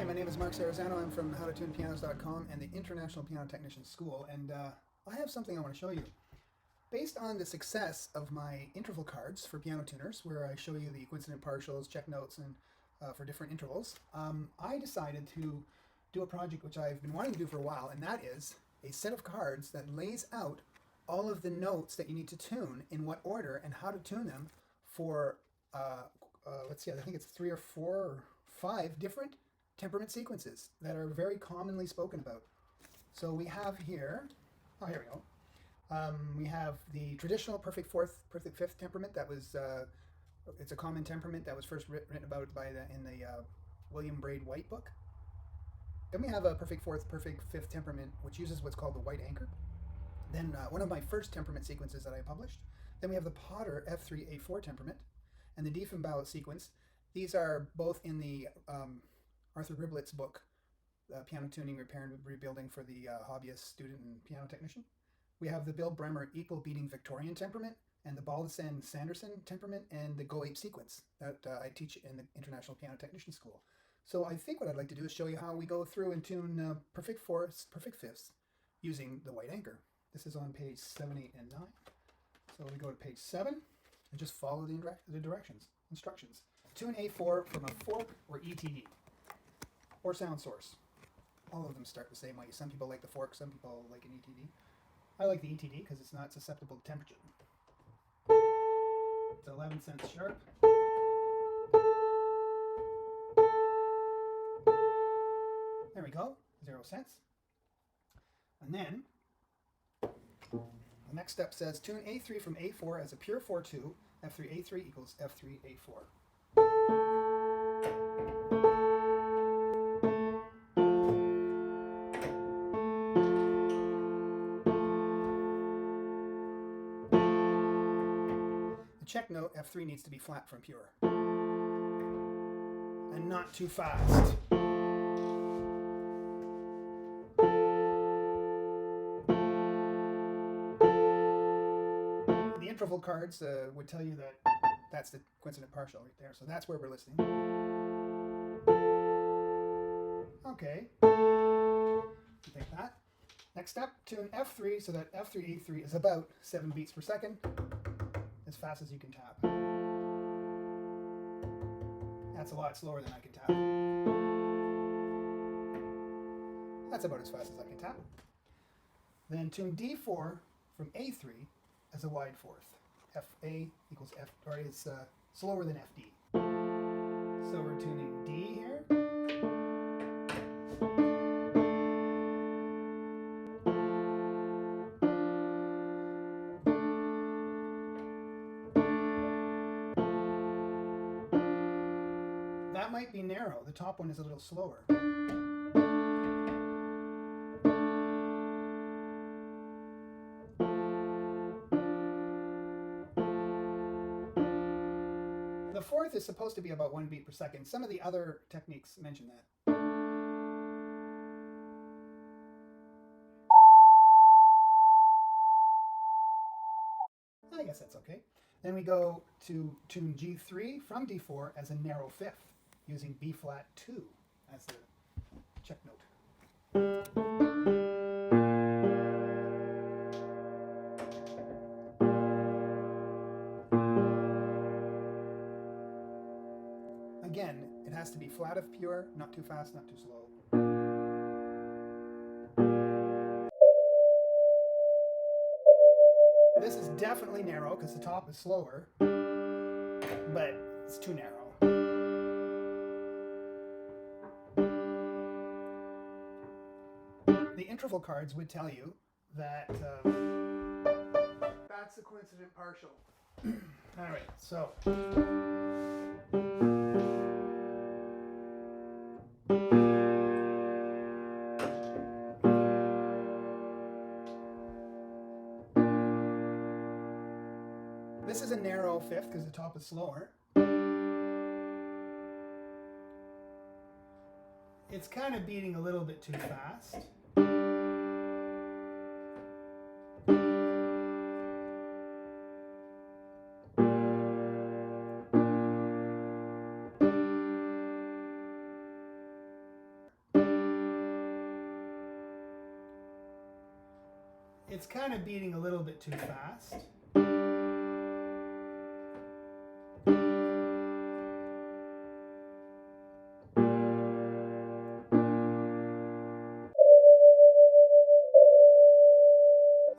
Hi, my name is Mark Sarazano. I'm from howtotunepianos.com and the International Piano Technician School, and I have something I want to show you. Based on the success of my interval cards for piano tuners, where I show you the coincident partials, check notes, and for different intervals, I decided to do a project which I've been wanting to do for a while, and that is a set of cards that lays out all of the notes that you need to tune, in what order, and how to tune them for, let's see, I think it's 3 or 4 or 5 different temperament sequences that are very commonly spoken about. So we have here, here we go. We have the traditional perfect fourth, perfect fifth temperament. That was, it's a common temperament that was first written about in the William Braid White book. Then we have a perfect fourth, perfect fifth temperament, which uses what's called the white anchor. Then one of my first temperament sequences that I published. Then we have the Potter F3A4 temperament and the Diefenbauer sequence. These are both in the Arthur Riblett's book, Piano Tuning, Repair and Rebuilding for the Hobbyist, Student, and Piano Technician. We have the Bill Bremer Equal Beating Victorian temperament and the Baldessin Sanderson temperament and the Go Ape sequence that I teach in the International Piano Technician School. So I think what I'd like to do is show you how we go through and tune perfect fourths, perfect fifths using the white anchor. This is on page 7, 8, and 9. So we go to page 7 and just follow the instructions. Tune A4 from a fork or ETD or sound source. All of them start the same way. Some people like the fork, some people like an ETD. I like the ETD because it's not susceptible to temperature. It's 11 cents sharp. There we go, 0 cents. And then the next step says tune A3 from A4 as a pure 4-2, F3A3 equals F3A4. The check note, F3 needs to be flat from pure. And not too fast. The interval cards would tell you that that's the coincident partial right there. So that's where we're listening. Okay. Take that. Next step, tune F3 so that F3A3 is about 7 beats per second, as fast as you can tap. That's a lot slower than I can tap. That's about as fast as I can tap. Then tune D4 from A3 as a wide fourth. FA equals F, or is slower than FD. So we're tuning D here. That might be narrow. The top one is a little slower. The fourth is supposed to be about 1 beat per second. Some of the other techniques mention that. I guess that's okay. Then we go to tune G3 from D4 as a narrow fifth, using B flat 2 as the check note. Again, it has to be flat of pure, not too fast, not too slow. This is definitely narrow because the top is slower, but it's too narrow. The interval cards would tell you that that's the coincident partial. All right, so this is a narrow fifth because the top is slower. It's kind of beating a little bit too fast. it's kind of beating a little bit too fast.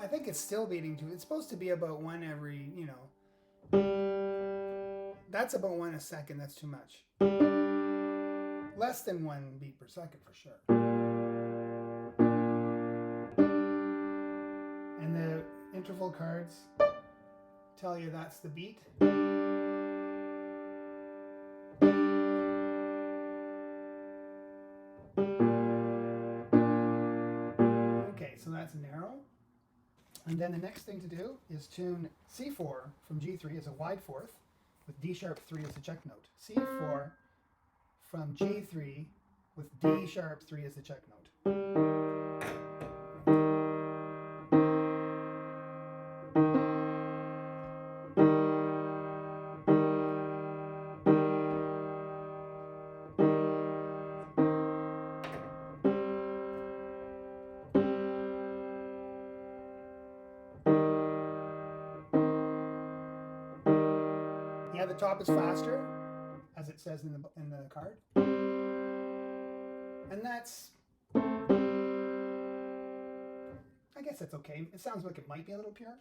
I think it's still beating too. It's supposed to be about one every, you know. That's about 1 a second. That's too much. Less than 1 beat per second for sure. And the interval cards tell you that's the beat. Okay, so that's narrow. And then the next thing to do is tune C4 from G3 as a wide fourth with D sharp 3 as the check note. C4 from G3 with D sharp 3 as the check note. Yeah, the top is faster, as it says in the card. And that's, I guess that's okay. It sounds like it might be a little pure.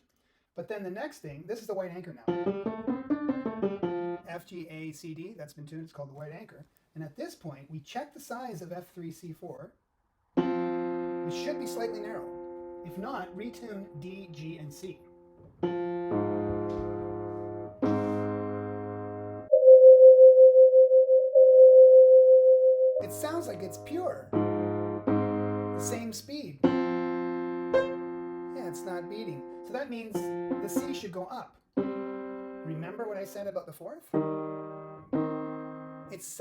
But then the next thing, this is the white anchor now. F, G, A, C, D, that's been tuned. It's called the white anchor. And at this point, we check the size of F3, C4, which should be slightly narrow. If not, retune D, G, and C. It sounds like it's pure. The same speed. Yeah, it's not beating. So that means the C should go up. Remember what I said about the fourth?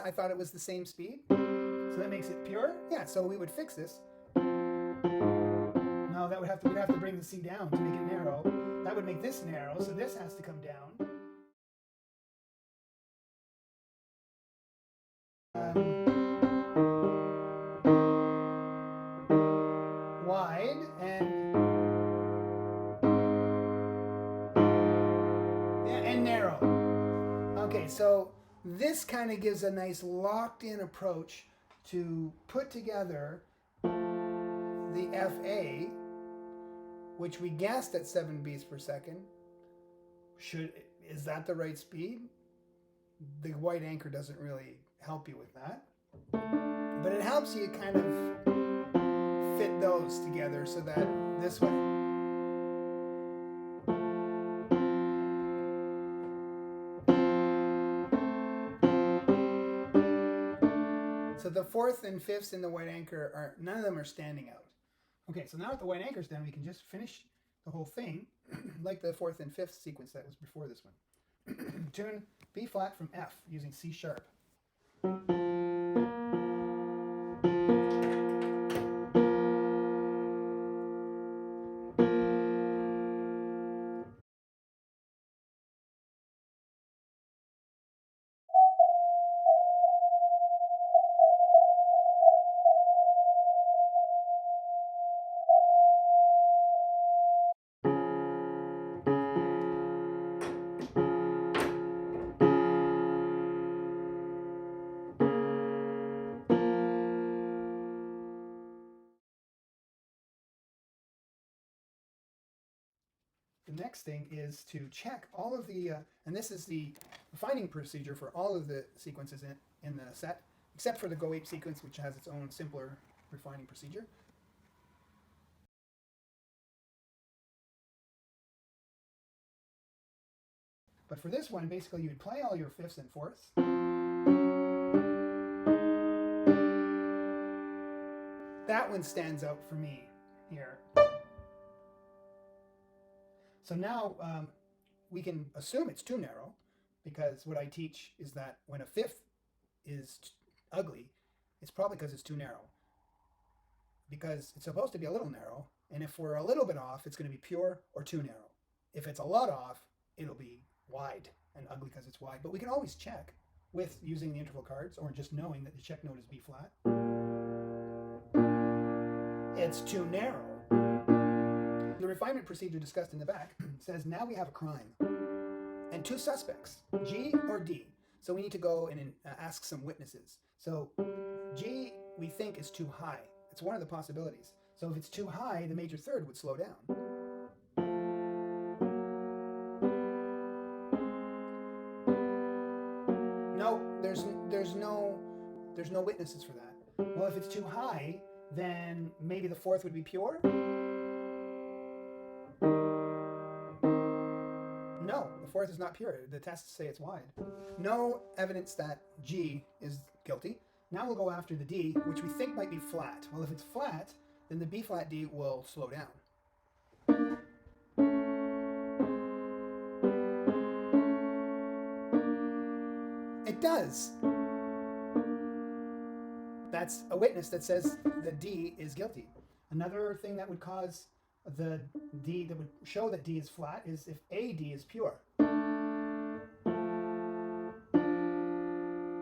I thought it was the same speed. So that makes it pure? Yeah, so we would fix this. No, we'd have to bring the C down to make it narrow. That would make this narrow, so this has to come down. Wide and narrow. Okay, so this kind of gives a nice locked-in approach to put together the FA, which we guessed at 7 beats per second. Is that the right speed? The white anchor doesn't really help you with that, but it helps you kind of fit those together so that this way. So the fourth and fifths in the white anchor none of them are standing out. Okay, so now that the white anchor's done, we can just finish the whole thing like the fourth and fifth sequence that was before this one. Tune B flat from F using C sharp. The next thing is to check all of the, and this is the refining procedure for all of the sequences in the set, except for the Go Ape sequence, which has its own simpler refining procedure. But for this one, basically you'd play all your fifths and fourths. That one stands out for me here. So now we can assume it's too narrow, because what I teach is that when a fifth is ugly, it's probably because it's too narrow. Because it's supposed to be a little narrow, and if we're a little bit off, it's going to be pure or too narrow. If it's a lot off, it'll be wide and ugly because it's wide. But we can always check with using the interval cards or just knowing that the check note is B flat. It's too narrow. refinement procedure discussed in the back says now we have a crime and two suspects, G or D. So we need to go and ask some witnesses. So G we think is too high. It's one of the possibilities. So if it's too high, the major third would slow down. No, there's no witnesses for that. Well, if it's too high, then maybe the fourth would be pure? No, the fourth is not pure. The tests say it's wide. No evidence that G is guilty. Now we'll go after the D, which we think might be flat. Well, if it's flat, then the B flat D will slow down. It does. That's a witness that says the D is guilty. Another thing that would cause the D, that would show that D is flat, is if AD is pure.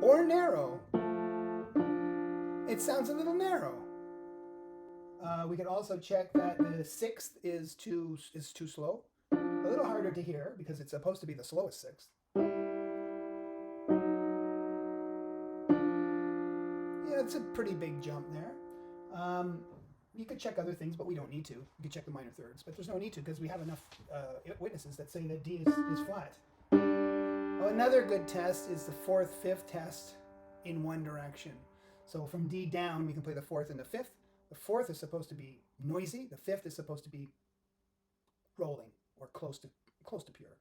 Or narrow. It sounds a little narrow. We could also check that the sixth is too slow. A little harder to hear because it's supposed to be the slowest sixth. Yeah, it's a pretty big jump there. You could check other things, but we don't need to. You could check the minor thirds, but there's no need to because we have enough witnesses that say that D is flat. Oh, another good test is the fourth, fifth test in one direction. So from D down, we can play the fourth and the fifth. The fourth is supposed to be noisy. The fifth is supposed to be rolling or close to pure.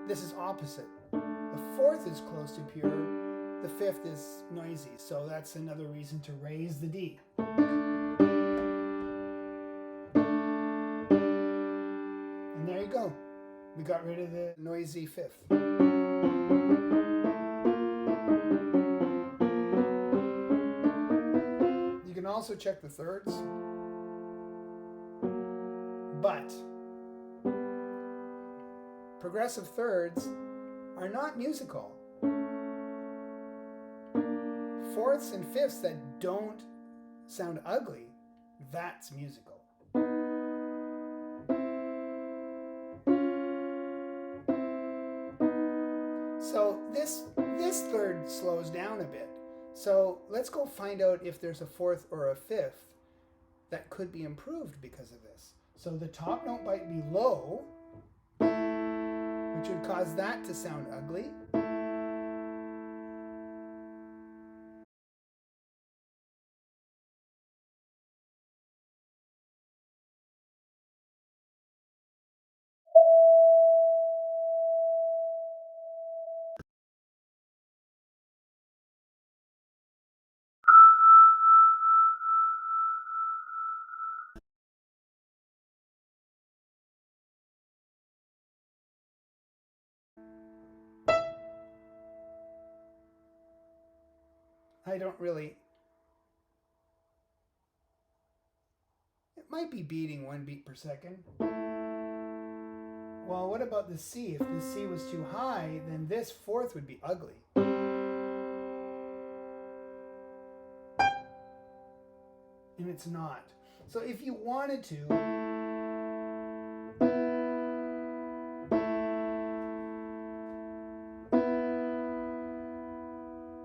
This is opposite. The fourth is close to pure. The fifth is noisy, so that's another reason to raise the D. And there you go. We got rid of the noisy fifth. You can also check the thirds, but progressive thirds are not musical. Fourths and fifths that don't sound ugly, that's musical. So this third slows down a bit. So let's go find out if there's a fourth or a fifth that could be improved because of this. So the top note might be low, which would cause that to sound ugly. I don't really... It might be beating 1 beat per second. Well, what about the C? If the C was too high, then this fourth would be ugly. And it's not. So if you wanted to...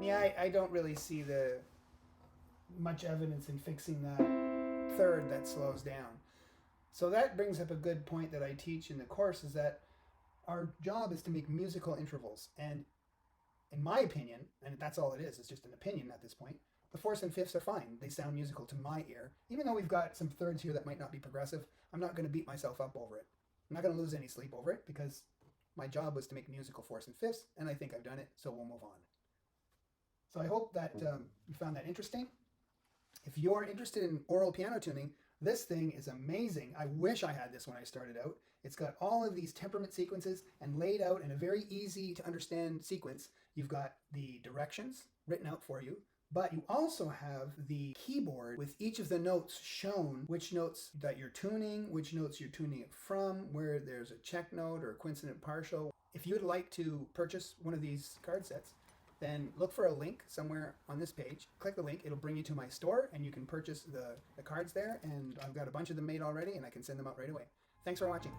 Yeah, I don't really see much evidence in fixing that third that slows down. So that brings up a good point that I teach in the course, is that our job is to make musical intervals. And in my opinion, and that's all it is, it's just an opinion at this point, the fourths and fifths are fine. They sound musical to my ear. Even though we've got some thirds here that might not be progressive, I'm not going to beat myself up over it. I'm not going to lose any sleep over it because my job was to make musical fourths and fifths, and I think I've done it, so we'll move on. So I hope that you found that interesting. If you're interested in oral piano tuning, this thing is amazing. I wish I had this when I started out. It's got all of these temperament sequences and laid out in a very easy to understand sequence. You've got the directions written out for you, but you also have the keyboard with each of the notes shown, which notes that you're tuning, which notes you're tuning it from, where there's a check note or a coincident partial. If you'd like to purchase one of these card sets, then look for a link somewhere on this page. Click the link, it'll bring you to my store, and you can purchase the cards there, and I've got a bunch of them made already, and I can send them out right away. Thanks for watching.